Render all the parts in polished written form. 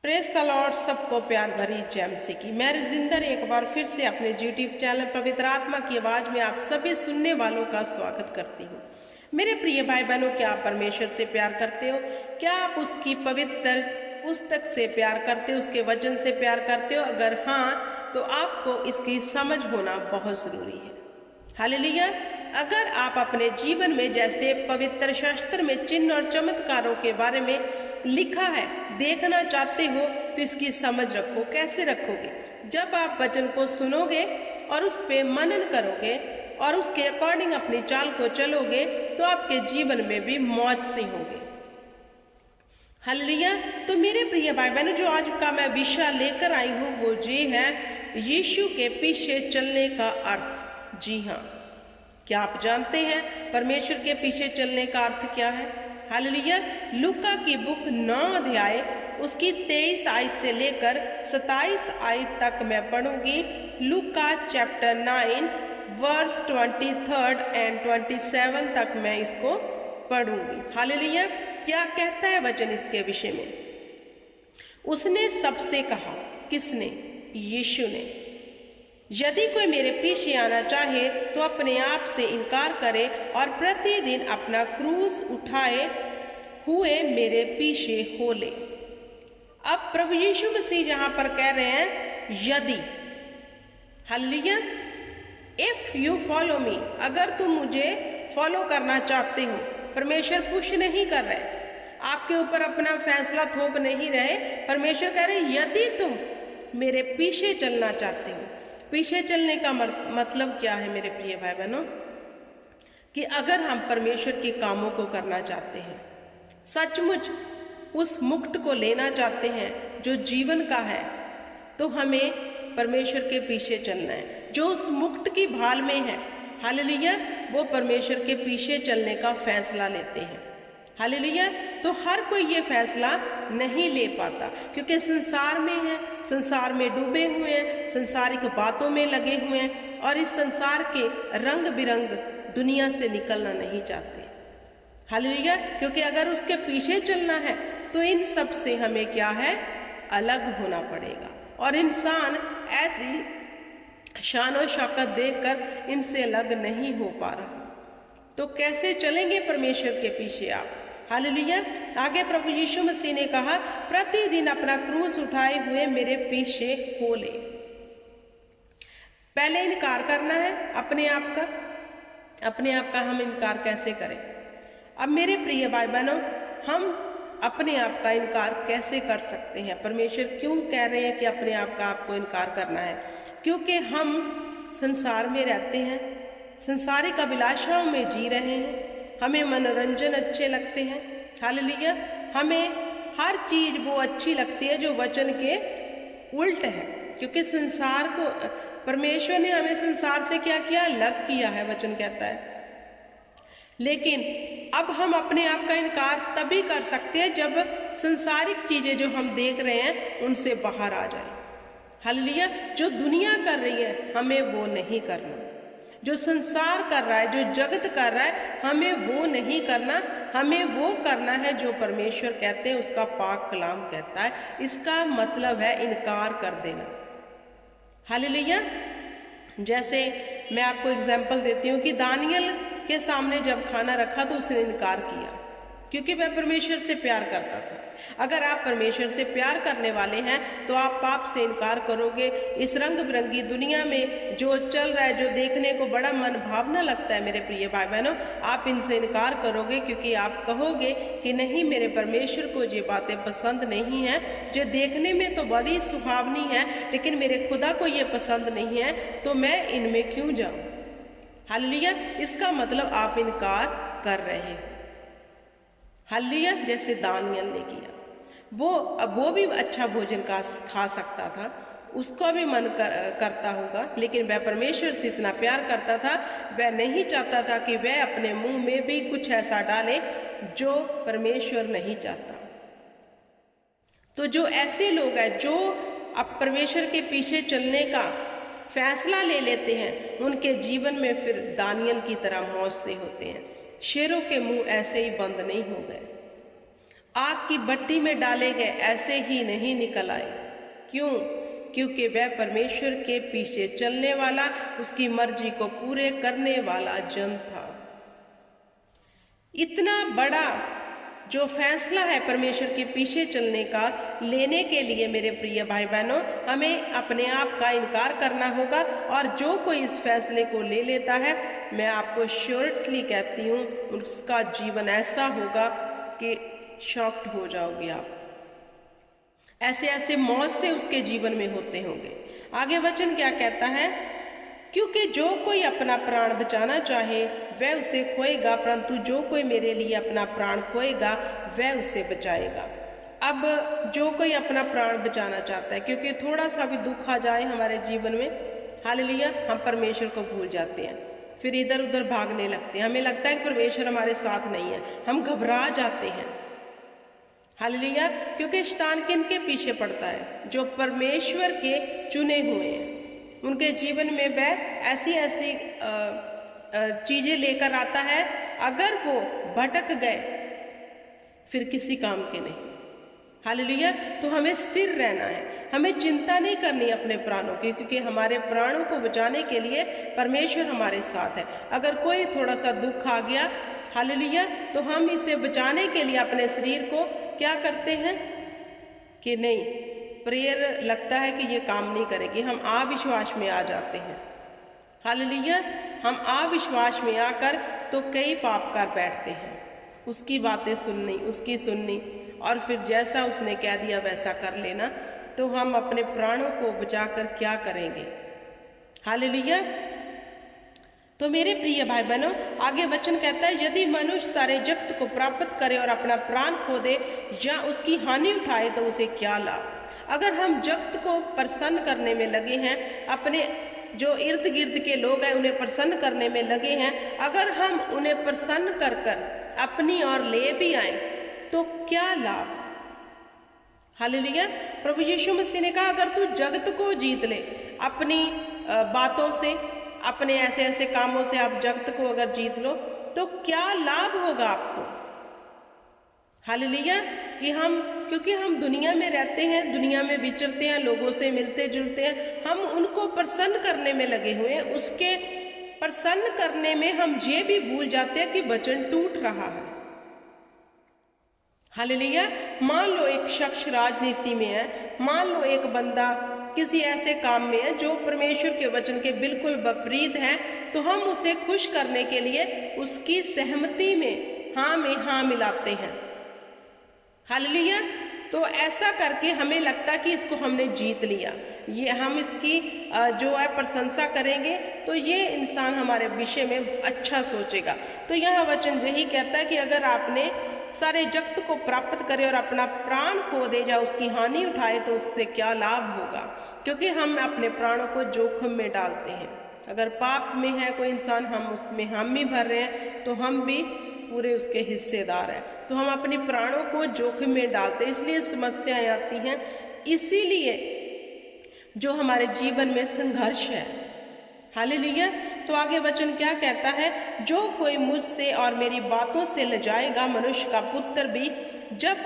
Press the Lord, सबको प्यार भरी जय मसीह की। मैं रजिंदर एक बार फिर से अपने यूट्यूब चैनल पवित्र आत्मा की आवाज़ में आप सभी सुनने वालों का स्वागत करती हूँ। मेरे प्रिय भाई बहनों, क्या आप परमेश्वर से प्यार करते हो? क्या आप उसकी पवित्र पुस्तक से प्यार करते हो, उसके वचन से प्यार करते हो? अगर हाँ, तो आपको इसकी समझ होना बहुत ज़रूरी है। हालेलुया। अगर आप अपने जीवन में जैसे पवित्र शास्त्र में चिन्ह और चमत्कारों के बारे में लिखा है देखना चाहते हो, तो इसकी समझ रखो। कैसे रखोगे? जब आप वचन को सुनोगे और उस पे मनन करोगे और उसके अकॉर्डिंग अपनी चाल को चलोगे, तो आपके जीवन में भी मौज से होंगे। हालेलुया। तो मेरे प्रिय भाई बहनों, जो आज का मैं विषय लेकर आई हूँ वो ये है यीशु के पीछे चलने का अर्थ। जी हाँ, क्या आप जानते हैं परमेश्वर के पीछे चलने का अर्थ क्या है? हालेलुया। लूका की बुक 9 अध्याय उसकी 23 आयत से लेकर 27 आयत तक मैं पढ़ूंगी। लूका चैप्टर 9 वर्स 23 एंड 27 तक मैं इसको पढ़ूंगी। हालेलुया। क्या कहता है वचन इसके विषय में? उसने सबसे कहा। किसने? यीशु ने। यदि कोई मेरे पीछे आना चाहे तो अपने आप से इनकार करे और प्रतिदिन अपना क्रूस उठाए हुए मेरे पीछे हो ले। अब प्रभु यीशु मसीह यहां पर कह रहे हैं यदि। Hallelujah. If you follow me, अगर तुम मुझे फॉलो करना चाहते हो। परमेश्वर पुश नहीं कर रहे, आपके ऊपर अपना फैसला थोप नहीं रहे। परमेश्वर कह रहे यदि तुम मेरे पीछे चलना चाहते हो। पीछे चलने का मतलब क्या है मेरे प्रिय भाई बहनों? कि अगर हम परमेश्वर के कामों को करना चाहते हैं, सचमुच उस मुक्त को लेना चाहते हैं जो जीवन का है, तो हमें परमेश्वर के पीछे चलना है। जो उस मुक्त की भाल में है, हालेलुया, वो परमेश्वर के पीछे चलने का फैसला लेते हैं। हालेलुया। तो हर कोई ये फैसला नहीं ले पाता, क्योंकि संसार में है, संसार में डूबे हुए हैं, संसारिक बातों में लगे हुए हैं और इस संसार के रंग बिरंग दुनिया से निकलना नहीं चाहते। हालेलुया। क्योंकि अगर उसके पीछे चलना है तो इन सब से हमें क्या है? अलग होना पड़ेगा। और इंसान ऐसी शान और शौकत देखकर इनसे अलग नहीं हो पा रहा। तो कैसे चलेंगे परमेश्वर के पीछे आप? हालेलुया। आगे प्रभु यीशु मसीह ने कहा प्रतिदिन अपना क्रूस उठाए हुए मेरे पीछे हो ले। पहले इनकार करना है अपने आप का। अपने आप का हम इनकार कैसे करें? अब मेरे प्रिय भाई बहनों, हम अपने आप का इनकार कैसे कर सकते हैं? परमेश्वर क्यों कह रहे हैं कि अपने आप का आपको इनकार करना है? क्योंकि हम संसार में रहते हैं, संसारिक अभिलाषाओं में जी रहे हैं, हमें मनोरंजन अच्छे लगते हैं। हालेलुया। हमें हर चीज वो अच्छी लगती है जो वचन के उल्ट है, क्योंकि संसार को परमेश्वर ने हमें संसार से क्या किया? अलग किया है, वचन कहता है। लेकिन अब हम अपने आप का इनकार तभी कर सकते हैं जब संसारिक चीजें जो हम देख रहे हैं उनसे बाहर आ जाए। हालेलुया। जो दुनिया कर रही है हमें वो नहीं करना, जो संसार कर रहा है, जो जगत कर रहा है, हमें वो नहीं करना। हमें वो करना है जो परमेश्वर कहते हैं, उसका पाक कलाम कहता है। इसका मतलब है इनकार कर देना। हालेलुया। जैसे मैं आपको एग्जाम्पल देती हूँ कि दानियल के सामने जब खाना रखा तो उसने इनकार किया, क्योंकि वह परमेश्वर से प्यार करता था। अगर आप परमेश्वर से प्यार करने वाले हैं तो आप पाप से इनकार करोगे। इस रंग बिरंगी दुनिया में जो चल रहा है, जो देखने को बड़ा मन भावना लगता है मेरे प्रिय भाई बहनों, आप इनसे इनकार करोगे, क्योंकि आप कहोगे कि नहीं, मेरे परमेश्वर को ये बातें पसंद नहीं है। जो देखने में तो बड़ी सुहावनी है, लेकिन मेरे खुदा को ये पसंद नहीं है, तो मैं इनमें क्यों जाऊं? हालेलुया। इसका मतलब आप इनकार कर रहे हैं। हालेलुया। जैसे दानियल ने किया, वो भी अच्छा भोजन खा सकता था, उसका भी मन करता होगा, लेकिन वह परमेश्वर से इतना प्यार करता था, वह नहीं चाहता था कि वह अपने मुंह में भी कुछ ऐसा डाले जो परमेश्वर नहीं चाहता। तो जो ऐसे लोग हैं जो अब परमेश्वर के पीछे चलने का फैसला ले लेते हैं, उनके जीवन में फिर दानियल की तरह मौज से होते हैं। शेरों के मुंह ऐसे ही बंद नहीं हो गए। आग की भट्टी में डाले गए ऐसे ही नहीं निकल आए। क्यों? क्योंकि वह परमेश्वर के पीछे चलने वाला, उसकी मर्जी को पूरे करने वाला जन था। इतना बड़ा जो फैसला है परमेश्वर के पीछे चलने का, लेने के लिए मेरे प्रिय भाई बहनों, हमें अपने आप का इनकार करना होगा। और जो कोई इस फैसले को ले लेता है, मैं आपको श्योरली कहती हूँ, उसका जीवन ऐसा होगा कि शॉक्ड हो जाओगे आप। ऐसे ऐसे मौत से उसके जीवन में होते होंगे। आगे वचन क्या कहता है? क्योंकि जो कोई अपना प्राण बचाना चाहे वह उसे खोएगा, परंतु जो कोई मेरे लिए अपना प्राण खोएगा वह उसे बचाएगा। अब जो कोई अपना प्राण बचाना चाहता है, क्योंकि थोड़ा सा भी दुख आ जाए हमारे जीवन में, हालेलुया, हम परमेश्वर को भूल जाते हैं, फिर इधर उधर भागने लगते हैं। हमें लगता है कि परमेश्वर हमारे साथ नहीं है, हम घबरा जाते हैं। हालेलुया, क्योंकि शैतान किनके पीछे पड़ता है? जो परमेश्वर के चुने हुए हैं। उनके जीवन में वह ऐसी ऐसी चीजें लेकर आता है, अगर वो भटक गए फिर किसी काम के नहीं। हालेलुया, तो हमें स्थिर रहना है, हमें चिंता नहीं करनी अपने प्राणों की, क्योंकि हमारे प्राणों को बचाने के लिए परमेश्वर हमारे साथ है। अगर कोई थोड़ा सा दुख आ गया, हालेलुया, तो हम इसे बचाने के लिए अपने शरीर को क्या करते हैं कि नहीं, प्रेयर लगता है कि ये काम नहीं करेगी, हम अविश्वास में आ जाते हैं। हालेलुया, हम अविश्वास में आकर तो कई पाप कर बैठते हैं, उसकी बातें सुननी, उसकी सुननी, और फिर जैसा उसने कह दिया वैसा कर लेना। तो हम अपने प्राणों को बचाकर क्या करेंगे? हालेलुया। तो मेरे प्रिय भाई बहनों, आगे वचन कहता है, यदि मनुष्य सारे जगत को प्राप्त करे और अपना प्राण खो दे या उसकी हानि उठाए तो उसे क्या लाभ? अगर हम जगत को प्रसन्न करने में लगे हैं, अपने जो इर्द गिर्द के लोग हैं उन्हें प्रसन्न करने में लगे हैं, अगर हम उन्हें प्रसन्न कर कर अपनी ओर ले भी आए तो क्या लाभ? हालेलुया। प्रभु यीशु मसीह ने कहा, अगर तू जगत को जीत ले अपनी बातों से, अपने ऐसे ऐसे कामों से आप जगत को अगर जीत लो तो क्या लाभ होगा आपको? हालेलुया। क्योंकि हम दुनिया में रहते हैं, दुनिया में विचरते हैं, लोगों से मिलते जुलते हैं, हम उनको प्रसन्न करने में लगे हुए हैं। उसके प्रसन्न करने में हम ये भी भूल जाते हैं कि वचन टूट रहा है। हालेलुया। मान लो एक शख्स राजनीति में है, मान लो एक बंदा किसी ऐसे काम में है जो परमेश्वर के वचन के बिल्कुल विपरीत है, तो हम उसे खुश करने के लिए उसकी सहमति में हाँ मिलाते हैं। हालेलुया। तो ऐसा करके हमें लगता कि इसको हमने जीत लिया, ये हम इसकी जो है प्रशंसा करेंगे तो ये इंसान हमारे विषय में अच्छा सोचेगा। तो यह वचन यही कहता है कि अगर आपने सारे जगत को प्राप्त करे और अपना प्राण खो दे या उसकी हानि उठाए तो उससे क्या लाभ होगा? क्योंकि हम अपने प्राणों को जोखिम में डालते हैं। अगर पाप में है कोई इंसान, हम उसमें हम ही भर रहे हैं तो हम भी पूरे उसके हिस्सेदार हैं। तो हम अपने प्राणों को जोखिम में डालते हैं, इसलिए समस्याएं आती हैं, इसीलिए जो हमारे जीवन में संघर्ष है। हालेलुया। तो आगे वचन क्या कहता है? जो कोई मुझसे और मेरी बातों से लजाएगा, मनुष्य का पुत्र भी जब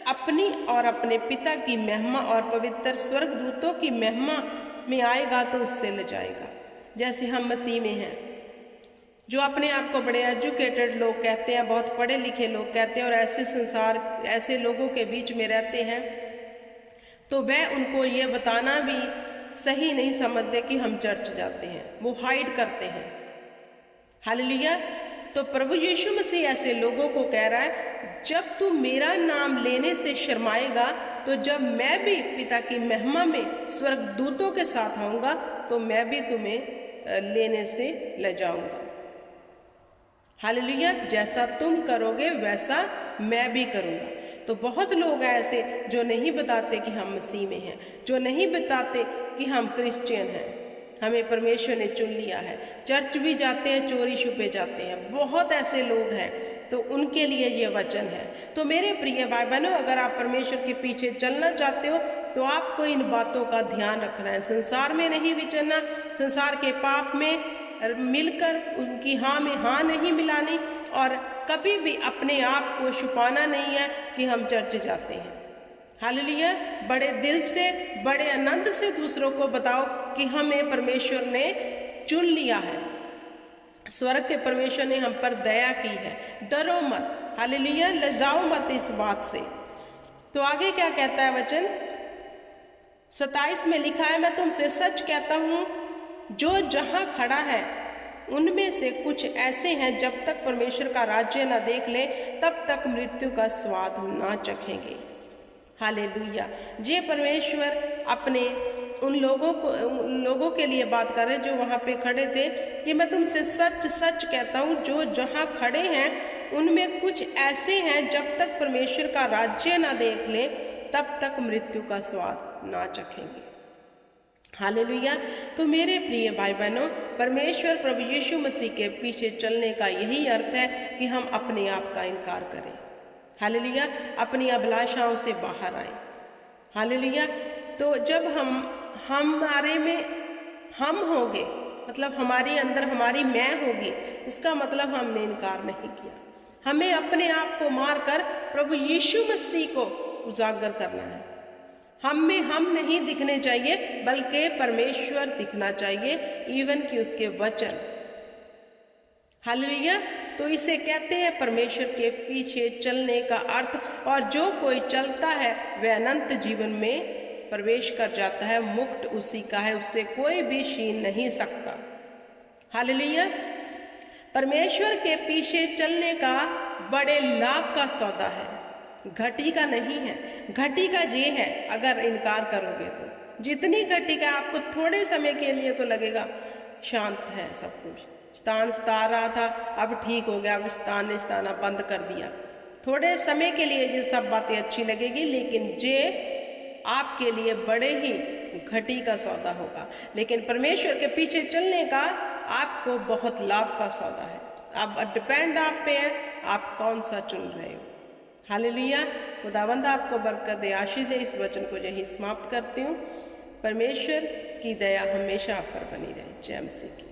अपनी और अपने पिता की महिमा और पवित्र स्वर्गदूतों की महिमा में आएगा तो उससे लजाएगा। जैसे हम मसीह में हैं, जो अपने आप को बड़े एजुकेटेड लोग कहते हैं, बहुत पढ़े लिखे लोग कहते हैं, और ऐसे लोगों के बीच में रहते हैं, तो वह उनको ये बताना भी सही नहीं समझते कि हम चर्च जाते हैं, वो हाइड करते हैं। हालेलुया। तो प्रभु यीशु मसीह ऐसे लोगों को कह रहा है, जब तू मेरा नाम लेने से शर्माएगा तो जब मैं भी पिता की महिमा में स्वर्गदूतों के साथ आऊँगा तो मैं भी तुम्हें लेने से ले जाऊँगा। हालेलुया। जैसा तुम करोगे वैसा मैं भी करूँगा। तो बहुत लोग हैं ऐसे जो नहीं बताते कि हम मसीह में हैं, जो नहीं बताते कि हम क्रिश्चियन हैं, हमें परमेश्वर ने चुन लिया है, चर्च भी जाते हैं, चोरी छुपे जाते हैं, बहुत ऐसे लोग हैं। तो उनके लिए ये वचन है। तो मेरे प्रिय भाई बहनों, अगर आप परमेश्वर के पीछे चलना चाहते हो तो आपको इन बातों का ध्यान रखना है। संसार में नहीं विचरना, संसार के पाप में मिलकर उनकी हाँ में हाँ नहीं मिलानी, और कभी भी अपने आप को छुपाना नहीं है कि हम चर्च जाते हैं। हालेलुया। बड़े दिल से, बड़े आनंद से दूसरों को बताओ कि हमें परमेश्वर ने चुन लिया है, स्वर्ग के परमेश्वर ने हम पर दया की है। डरो मत, हालेलुया, लजाओ मत इस बात से। तो आगे क्या कहता है वचन 27 में लिखा है, मैं तुमसे सच कहता हूँ, जो जहाँ खड़ा है उनमें से कुछ ऐसे हैं जब तक परमेश्वर का राज्य न देख ले तब तक मृत्यु का स्वाद ना चखेंगे। हालेलुया। जे परमेश्वर अपने उन लोगों के लिए बात कर रहे जो वहाँ पे खड़े थे कि मैं तुमसे सच सच कहता हूँ, जो जहाँ खड़े हैं उनमें कुछ ऐसे हैं जब तक परमेश्वर का राज्य ना देख ले तब तक मृत्यु का स्वाद ना चखेंगे। हालेलुया। तो मेरे प्रिय भाई बहनों, परमेश्वर प्रभु यीशु मसीह के पीछे चलने का यही अर्थ है कि हम अपने आप का इनकार करें। हालेलुया। अपनी अभिलाषाओं से बाहर आए। हालेलुया। तो जब हमारे में हम होंगे, मतलब हमारे अंदर हमारी मैं होगी, इसका मतलब हमने इनकार नहीं किया। हमें अपने आप को मारकर प्रभु यीशु मसीह को उजागर करना है। हम में हम नहीं दिखने चाहिए बल्कि परमेश्वर दिखना चाहिए, इवन कि उसके वचन। हालेलुया। तो इसे कहते हैं परमेश्वर के पीछे चलने का अर्थ। और जो कोई चलता है वह अनंत जीवन में प्रवेश कर जाता है, मुक्त उसी का है, उससे कोई भी छीन नहीं सकता। हालेलुया। परमेश्वर के पीछे चलने का बड़े लाभ का सौदा है, घटी का नहीं है। घटी का ये है, अगर इनकार करोगे तो जितनी घटी का आपको थोड़े समय के लिए तो लगेगा शांत है सब कुछ, शैतान सता रहा था अब ठीक हो गया, अब शैतान ने सताना बंद कर दिया। थोड़े समय के लिए ये सब बातें अच्छी लगेगी, लेकिन ये आपके लिए बड़े ही घटी का सौदा होगा। लेकिन परमेश्वर के पीछे चलने का आपको बहुत लाभ का सौदा है। अब डिपेंड आप पे है, आप कौन सा चुन रहे हो। हालेलुया। खुदावंद आपको बरकत दे, आशीष दे। इस वचन को यही समाप्त करती हूँ। परमेश्वर की दया हमेशा आप पर बनी रहे। जय मसीह की।